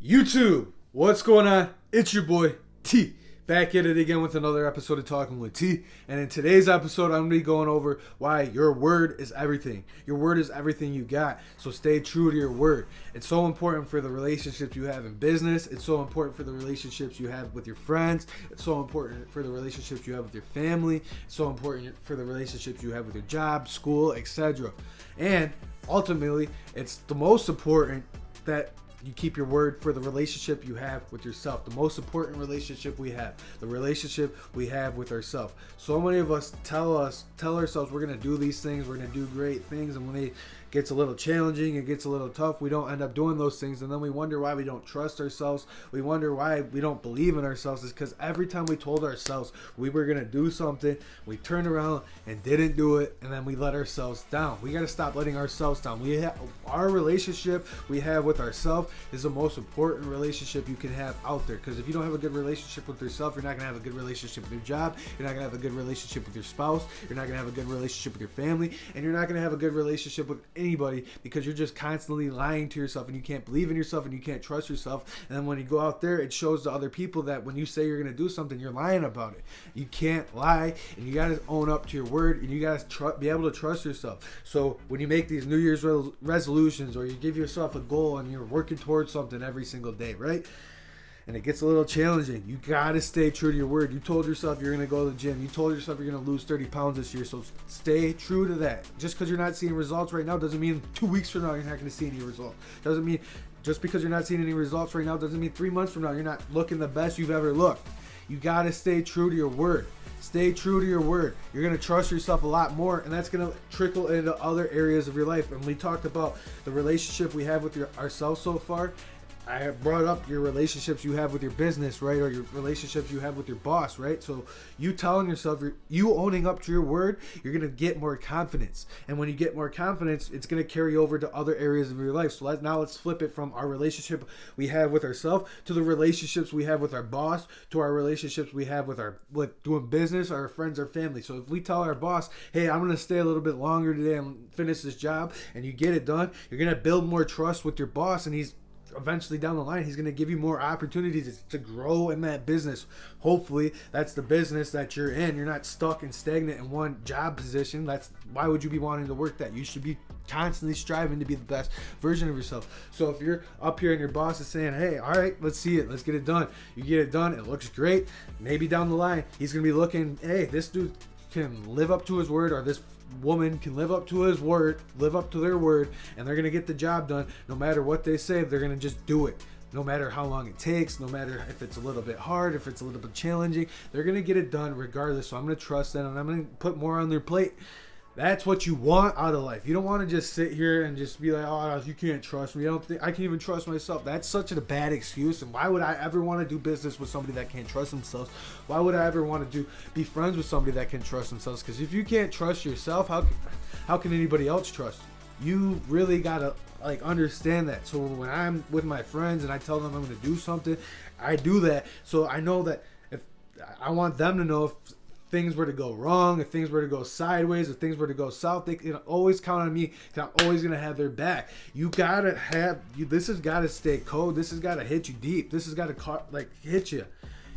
YouTube, what's going on? It's your boy T, back at it again with another episode of Talking with T. And in today's episode, I'm going to be going over why your word is everything. Your word is everything you got, so stay true to your word. It's so important for the relationships you have in business. It's so important for the relationships you have with your friends. It's so important for the relationships you have with your family. It's so important for the relationships you have with your job, school, etc. And ultimately, it's the most important that you keep your word for the relationship you have with yourself. The most important relationship we have, the relationship we have with ourselves. So many of us tell ourselves we're going to do these things, we're going to do great things, and when it gets a little challenging, it gets a little tough, we don't end up doing those things, and then we wonder why we don't trust ourselves. We wonder why we don't believe in ourselves. Is because every time we told ourselves we were going to do something, we turned around and didn't do it, and then we let ourselves down. We got to stop letting ourselves down. Our relationship we have with ourselves is the most important relationship you can have out there, because if you don't have a good relationship with yourself, you're not going to have a good relationship with your job, you're not going to have a good relationship with your spouse, you're not going to have a good relationship with your family, and you're not going to have a good relationship with anybody, because you're just constantly lying to yourself, and you can't believe in yourself, and you can't trust yourself. And then when you go out there, it shows to other people that when you say you're going to do something, you're lying about it. You can't lie, and you got to own up to your word, and you got to be able to trust yourself. So when you make these New Year's resolutions, or you give yourself a goal and you're working towards something every single day, right? And it gets a little challenging, you got to stay true to your word. You told yourself you're going to go to the gym. You told yourself you're going to lose 30 pounds this year. So stay true to that. Just because you're not seeing results right now doesn't mean 2 weeks from now you're not going to see any results. Doesn't mean just because you're not seeing any results right now doesn't mean 3 months from now you're not looking the best you've ever looked. You got to stay true to your word. Stay true to your word. You're going to trust yourself a lot more, and that's going to trickle into other areas of your life. And we talked about the relationship we have with ourselves so far. I have brought up your relationships you have with your business, right? Or your relationships you have with your boss, right? So you telling yourself, you owning up to your word, you're going to get more confidence. And when you get more confidence, it's going to carry over to other areas of your life. So let's flip it from our relationship we have with ourselves to the relationships we have with our boss, to our relationships we have with doing business, our friends, our family. So if we tell our boss, hey, I'm going to stay a little bit longer today and finish this job, and you get it done, you're going to build more trust with your boss, and eventually down the line, he's going to give you more opportunities to grow in that business. Hopefully, that's the business that you're in. You're not stuck and stagnant in one job position. Why would you be wanting to work that? You should be constantly striving to be the best version of yourself. So if you're up here and your boss is saying, hey, all right, let's see it. Let's get it done. You get it done. It looks great. Maybe down the line, he's going to be looking, hey, this dude can live up to his word, or this woman can live up to their word, and they're going to get the job done. No matter what they say, they're going to just do it. No matter how long it takes, no matter if it's a little bit hard, if it's a little bit challenging, they're going to get it done regardless. So I'm going to trust them, and I'm going to put more on their plate. That's what you want out of life. You don't want to just sit here and just be like, oh, you can't trust me. I don't think I can even trust myself. That's such a bad excuse. And why would I ever want to do business with somebody that can't trust themselves? Why would I ever want to be friends with somebody that can trust themselves? Because if you can't trust yourself, how can anybody else trust you? You really gotta understand that. So when I'm with my friends and I tell them I'm going to do something, I do that. So I know that if I want them to know, if things were to go wrong, if things were to go sideways, if things were to go south, they can always count on me, because I'm always going to have their back. This has got to stay cold. This has got to hit you deep. This has got to hit you.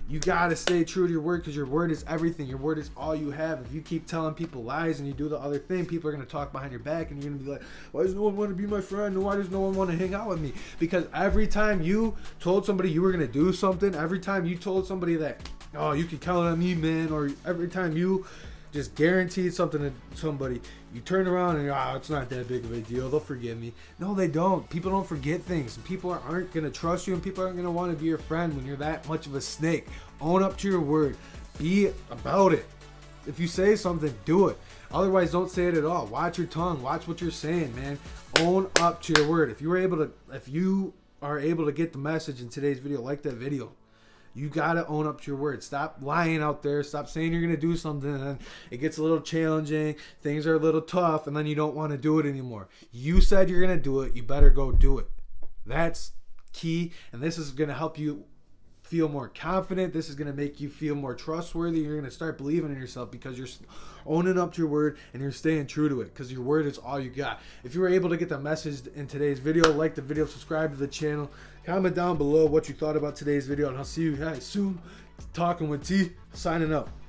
You got to stay true to your word, because your word is everything. Your word is all you have. If you keep telling people lies and you do the other thing, people are going to talk behind your back, and you're going to be like, why does no one want to be my friend? Why does no one want to hang out with me? Because every time you told somebody you were going to do something, every time you told somebody that, oh, you can count on me, man, or every time you just guaranteed something to somebody, you turn around and it's not that big of a deal, they'll forgive me. No, they don't. People don't forget things. People aren't going to trust you, and people aren't going to want to be your friend when you're that much of a snake. Own up to your word. Be about it. If you say something, do it. Otherwise, don't say it at all. Watch your tongue. Watch what you're saying, man. Own up to your word. If you are able to get the message in today's video, like that video. You got to own up to your word. Stop lying out there. Stop saying you're going to do something, and then it gets a little challenging. Things are a little tough, and then you don't want to do it anymore. You said you're going to do it. You better go do it. That's key, and this is going to help you feel more confident. This is going to make you feel more trustworthy. You're going to start believing in yourself because you're owning up to your word and you're staying true to it, because your word is all you got. If you were able to get the message in today's video, like the video, subscribe to the channel, comment down below what you thought about today's video, and I'll see you guys soon. Talking with T, signing up.